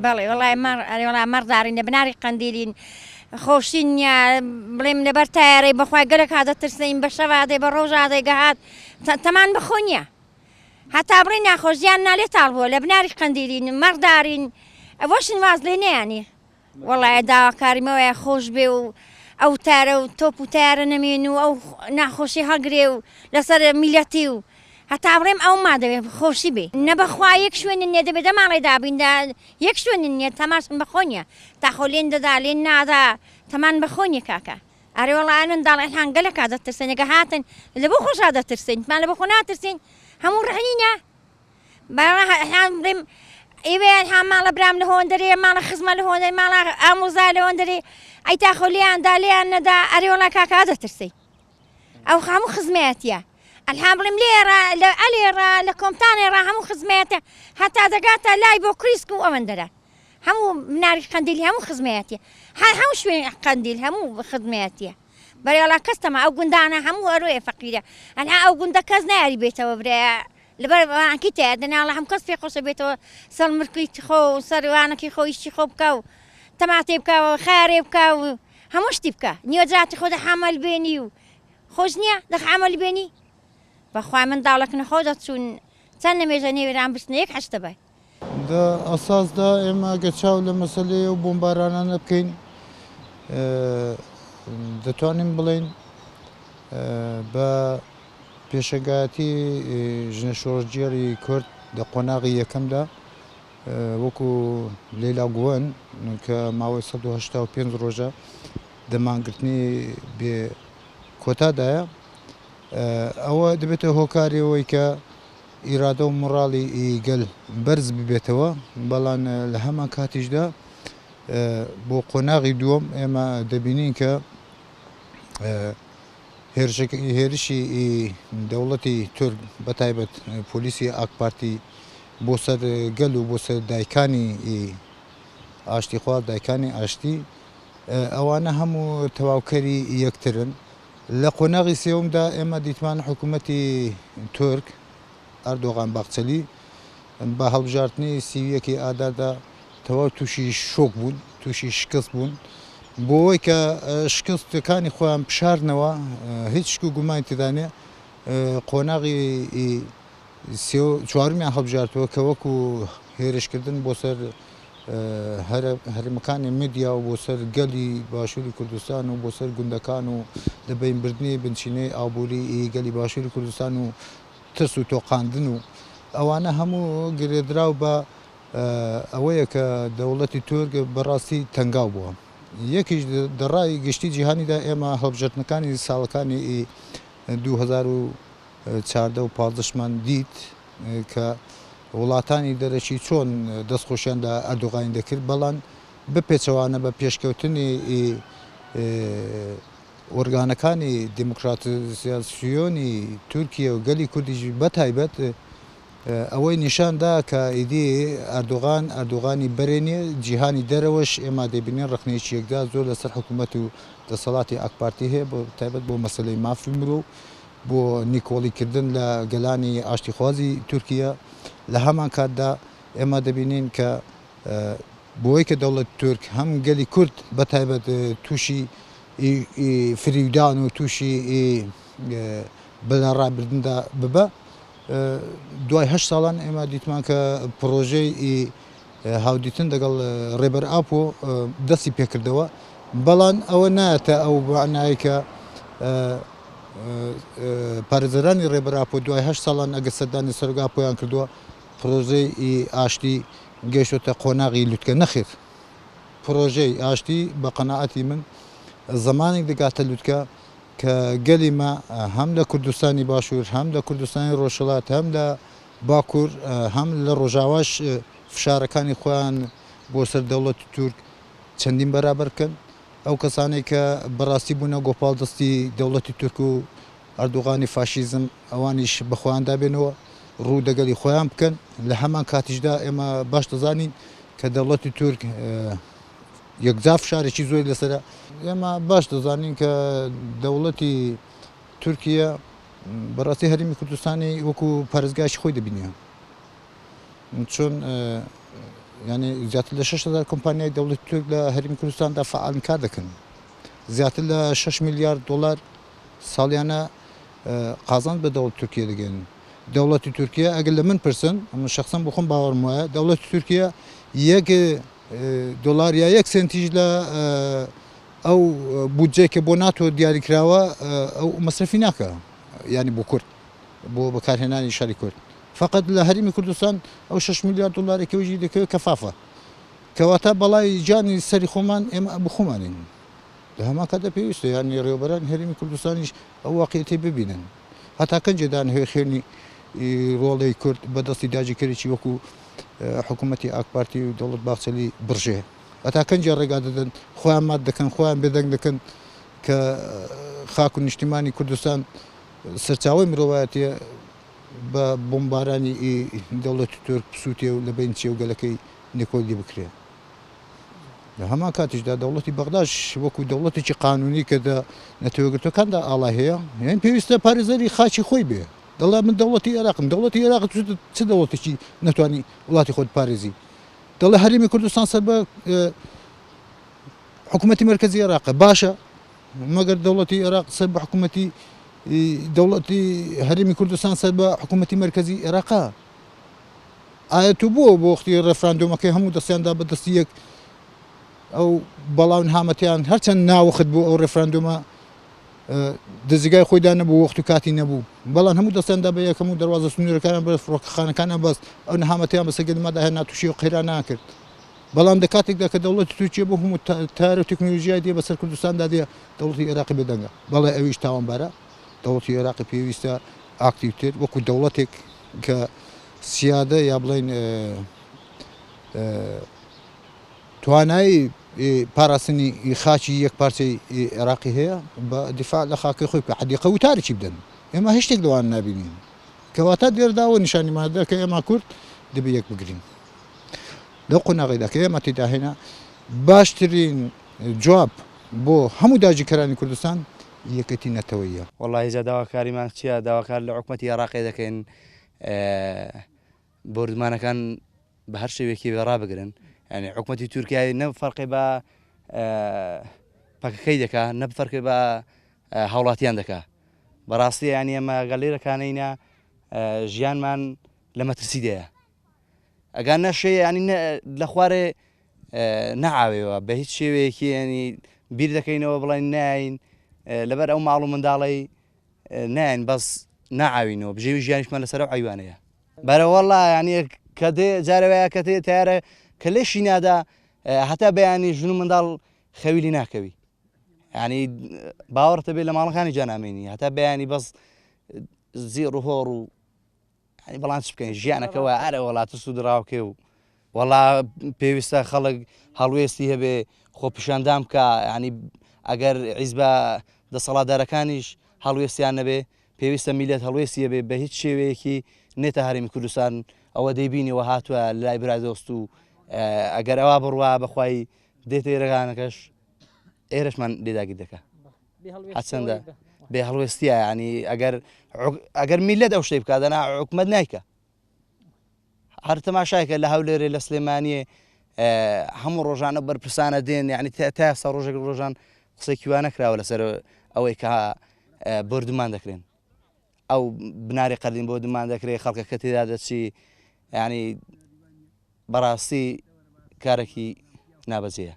بەڵێ وڵای مەڕدارین لە بناری قەندیلین خۆشین بڵێم لەبەر تایارەی بەخوای گەلک هادەترسین بە شەوادەی بە ڕۆژادەی گەهات تەمان بەخۆ نییە هەتا بڕی ناخۆشیان نالێ تاڵ بووە لە بناری قەندیلین مەڕدارین ئەوەشن واز لێ نەیانی وەڵایە داواکاریمەوەیە خۆش بێ و ئەو تارە و تۆپ و تارە نەمێن و ئەو ناخۆشی هەگرێ و لەسەر میلەتی و هەتا بڕێم ئەو مادەوێت خۆشی بێ نەبەخوا یەک شوێنن نیە دەبێت دەماڵی دابیندا یەک شوێنن نیە تەماشن بەخۆنیە تاخۆ لێن دەدا لێن نادا تەمان بەخۆنیە کاکە ئەرێ وەڵایە من داڵێ هەنگەلە کا دەترسن ئەگە هاتن لە بۆ خۆشا دەترسین تمان لە بۆ خۆ ناترسین هەموو ڕحنینە بڵێم ئێوێ ها ماڵە برام لە هۆندەرێ ماڵە خزمە لە هۆندەر ماڵە ئامۆزا لە هۆندەرێ ئەی تاخۆ لیاندا لیان نەدا ئەرێ وەڵا کاکا دەترسی ئەو هەموو خزمەتیە ئەلحام بڵێم لێرە لە ئەلێرە لە کۆمتانێڕا هەموو خزمەتە هەتا دەگاتە لای بۆ کریسک و ئەوەندەرە هەموو مناری قەندیلی هەموو خزمەتیە هەموو شوێن قەندیل هەموو خزمەتیە بەرێڵا کەستەمە ئەو گوندانە هەموو ئەروێ فەقیرە ئەنها ئەو گوندە کەس ناری بێتەوە برێ لەبەر وانکی تێ دەناڵە هەم کەس پێ خۆشە بێتەوە سەڵمرکیی خۆ و سەروانەکی خۆیشتی خۆ بکە و تەماتێ بکەوە خارێ بکە و هەموو شتی بکە نیوەجاتی خۆ دەحامەل بێنی و خۆش نییە دەحامەل بێنی بەخوای منداڵەکن خۆ دەچوون چەند نەمێژە نێوێران بستنە یەک حەشتە بای ئەساسدا ئێمە گەچاو لە مەسەلەیە و بۆمبارانانە بکەین دەتوانین بڵێن بە پێشەگایەتی ژنە شۆڕجێری کورد لە قۆناغی یەکەمدا وەکو لەیلا گووەن کە ماوەی 185 ڕۆژە دەمانگرتنی بێ کۆتادایە ئەوە دەبێتە هۆکاریەوەی کە ئیرادە و مڕاڵی گەل بەرز ببێتەوە بەڵام لە هەمان کاتیشدا بۆ قۆناغی دووەم ئێمە دەبینین کە هێرشی دەوڵەتی تورک بەتایبەت پۆلیسی ئاکپارتی بۆ سەر گەل و بۆ سەر دایکانی ئاشتی خواڵ دایکانی ئاشتی ئەوانە هەموو تەواوکەری یەکترن لە قۆناغی سێومدا ئێمە دیتمان حکوومەتی تورک ئەردۆغان باخچەلی بە هەڵبژاردننی سیویەکی ئادادا تەواو تووشی شۆک بوون تووشی شکست بوون بۆ ئەوەی کە شکستەکانی خۆیان پشارنەوە هیچ شک و گومان تدانێ قۆناغی چوارمیان هەڵبژاردەوە کە وەکو هێرشکردن بۆ سەر هەرمەکانی میدیا و بۆ سەر گەلی باشووری کوردستان و بۆ سەر گوندەکان و لەبینبردنی بنچینەی ئابووری گەلی باشووری کوردستان و ترس و تۆقااندن و ئەوانە هەموو گرێدراو بە ئەوەیە کە دەوڵەتی تورک بەڕاستی تەنگاو بووە یەکیش دەڕای گشتی جیهانیدا ئێمە هەڵبژاردنەکانی ساڵەکانی 2014 و 15مان دیت کە وڵاتانی دەرەکی چۆن دەستخۆشیاندا ئەردۆغانی دەکرد بەڵام بپێچەوانە بە پێشکەوتنی ئۆرگانەکانی دیموکراتیزاسیۆنی تورکیا و گەلی کوردیش بەتایبەت ئەوەی نیشاندا کە ئیدی ئەردۆغانی بەرێنێ جیهانی دەرەوەش ئێمە دەبینێن ڕخنەیەکی یەکدا زۆر لەسەر حکوومەت و دەسەڵاتی ئاکپارتی هەیە بۆ تایبەت بۆ مەسەلەی مافی مرۆ بۆ نیکۆڵیکردن لە گەلانی ئاشتیخوازی تورکیا لە هەمان کاتدا ئێمە دەبینین کە بۆی کە دەوڵەت تورک هەم گەلی کورد بەتایبەت تووشی فریودان و تووشی بەلەڕابردندا ببە دوای 8 ساڵان ئێمە دیتمان کە پرۆژەی هاودیتن لەگەڵ ڕێبەر ئاپۆ دەستی پێکردەوە بەڵام ئەوە نایەتە ئەو بەعنایی کە پارێزەرانی ڕێبەر ئاپۆ دوای 8 ساڵان ئەگە سەردانی سەرۆگا پۆیان کردووە پرۆژەی ئاشتی گەیشتۆتە قۆناغی لوتکە نەخێر پرۆژەی ئاشتی بە قەناعەتی من زمانێک دەگاتە لوتکە کە گەلی ما هەم لە کوردستانی باشوور هەم لە کوردستانی ڕۆژهەڵات هەم لە باکوور هەم لە ڕۆژاواش فشارەکانی خۆیان بۆ سەر دەوڵەتی تورک چەندین بەرابەر بکەن ئەو کەسانێک کە بەڕاستی بوونە گۆپاڵ دەستی دەوڵەتی تورک و ئەردوغانی فاشیزم ئەوانیش بەخۆیان دابێنەوە ڕوو دەگەلی خۆیان بکەن لە هەمان کاتیشدا ئێمە باش دەزانین کە دەوڵەتی تورک یەکجا فشارێکی زۆری لەسرە ئێمە باش دەزانین کە دەوڵەتی تورکیا بەڕاستی هەرێمی کوردستانی وەکو پارێزگایشی خۆی دەبینێ چۆن يعني زیاتر لە 6,000 کۆمپانیای دەوڵەتی تورک لە هەرێمی کوردستاندا فعال کار دەکەن زیاتر لە 6 میلیارد دلار ساڵیانە قازان بە دەوڵەتی تورکیا دەگەن دەوڵەتی تورکیا ئەگەر لە من پرسن ئەمە شخصا بۆ خۆم باوەڕم وایە دەوڵەتی تورکیا یەک دلار یا 1 سنتیش لە ئەو بودجەیەکە بۆ ناتۆ دیاریکراوە ئەو مەصرفی ناکە یعنی بۆ کورد بۆ بەکارهێنانی شاری کورد فقط لە هەرێمی کوردستان ئەو 6 میلیارد دلارێکەوەژی دەکەوێت کەفافە کەواتە بەڵای جانی سەری خۆمان ئێمە بخۆمانین لە هەمان کاتە پێویستە یانی ڕێوەبەران هەرێمی کوردستانیش ئەو واقعیەتی ببینن هەتا کەنجێدان هەیە خوێنی ڕۆڵەی کورد بەدەستی داگیرکەرێکی وەکو حکوومەتی ئاکپارتی و دەوڵەت باخچەلی بڕژێ هەتا کەنجێ ڕێگا دەدەن خۆیان مات دەکەن خۆیان بێدەنگ دەکەن کە خاک و نیشتیمانی کوردستان سەرچاوی مرۆڤایەتیە بە بۆمبارانی دەوڵەتی تورک سووتێ و لە بین چێ و گەلەکەی نێکۆلی بکرێ لە هەمان کاتیشدا دەوڵەتی بەغداش وەکو دەوڵەتێکی قانونی کە نەتەوەگرتوەکاندا ئاڵای هەیە یان پێویستە پارێزەری خاچی خۆی بێ دەڵا من دەوڵەتی عێراقم دەوڵەتی عێراق چ دەوڵەتێکی نەتوانی وڵاتی خۆت پارێزی دەڵێ هەرێمی کوردستان سەر بە حکوومەتی مرکزی عێراقە باشە مەگەر دەوڵەتی عێراق سەر بە حکوومەتی دەوڵەتی هەرێمی کوردستان سەر بە حکوومەتی مرکزی عێراقا ئایا تو بۆ وەختی ڕێفراندۆمەکەی هەموو دەستیاندا بەدەستی یەک ئەو بەڵاون هامەتیان هەرچەند ناوەخت بوو ئەو ڕێفراندۆمە دەزیگای خۆیدا نەبوو وەخت و کاتی نەبوو بەڵام هەموو دەستیاندا بە یەکەم و دەواازە سنوورەکانیان بە فڕۆکەخانەکانیان بەست ئەو نەهامەتیان بەسە گەلمادا هێنا تووشی و قەیران ناکرد بەڵام لە کاتێکدا کە دەوڵەتی تورکیا بۆ هەموو تار و تەکنۆلۆژیای دێ بەسەر کوردستاندا دێ دەوڵەتی عێراقی بێدەنگە بەڵێ ئەویش تاوانبارە دەوڵەتی عێراقی پێویستە ئاکتیوتر وەکو دەوڵەتێک کە سیادە یا بڵێن توانایی پاراستنی خاچی یەک پارچەی عێراقی هەیە بە دیفاع لە خاکەی خۆی حەدیقە وتارێکی بدەن ئێمە هیچ شتێک لەوان نابینین کەواتە دێرداوە نیشانیماندا کە ئێمە کورد دەبێ یەک بگرین لەو قۆناغیدا کە ئێمە تێدا هێنا باشترین جواب بۆ هەموو داگیرکەرانی کوردستان یەکەتی نەتەوەییە وەڵی جا داواکاریمان چییە داواکار لە حکوومەتی عێراقی دەکەین بردمانەکان بە هەر شێوێکی ڕابگرن ینی حکوومەتی تورکیای نە فەرقی بە پەکەکەی دەکا نە فەرقی بە هاوڵاتیان دەکا بەڕاستی ینی ئەمە گەلێرەکانەینە ژیانمان لە مەترسیدەیە ئەگەر نەشێ ینی لە خوارێ نەعاوێەوە بە هیچ شێوەیەکی ینی بیر دەکەینەوە بڵێن ناین لەبەر ئەو ماڵ و منداڵی ناین بەس ناعاوینەوە بژێوی ژیانیشمان لەسەر ئەو عیوانەیە بەرەوەڵا ینی کە دێ جارەوەیە کە تێ تیارە کە لێشی نادا هەتا بەیانی ژن و منداڵ خەویلی ناکەوی ینی باوەڕتە بێت لە ماڵەکانی جانامێنی هەتا بەیانی بەس زیڕ و هۆڕ و ینی بەڵام چ بکەین ژیانەکەەوە ئارە وڵاتە سوودراوکێ و وەڵا پێویستە خەڵک هەڵوێستی هەبێ خۆپیشاندام بکە ینی ئەگەر عیزبە دەسەڵاتدارەکانیش هەڵوێستیان نەبێ پێویستە میلەت هەڵوێستی هەبێ بە هیچ شێوەیەکی نێتە هەرێمی کوردستان ئەوە دەیبینیەوە هاتووە لای برای دۆست و ئەگەر ئەوە بڕوا بەخوای دێتە ئێرەکانەکەش ئێرەشمان لێداگیر دەکە هەچەندە بێ هەڵوێستیە ینی ئەگەر میلەت ئەو شتەی بکات دەنا حکوومەت نایکە هەر تەماشایکە لە هەولێرێ لە سلێمانیە هەموو ڕۆژانە بەرپرسانە دێن یعنی تا ئێستا ڕۆژێک ڕۆژان قسەی کوانە کراوە لەسەر ئەوەی کە بردومان دەکرێن ئەو بناری قەرلین بۆ دمان دەکرێت خەڵکەکە تێدا دەچی ینی بەڕاستی کارێکی نابەجێیە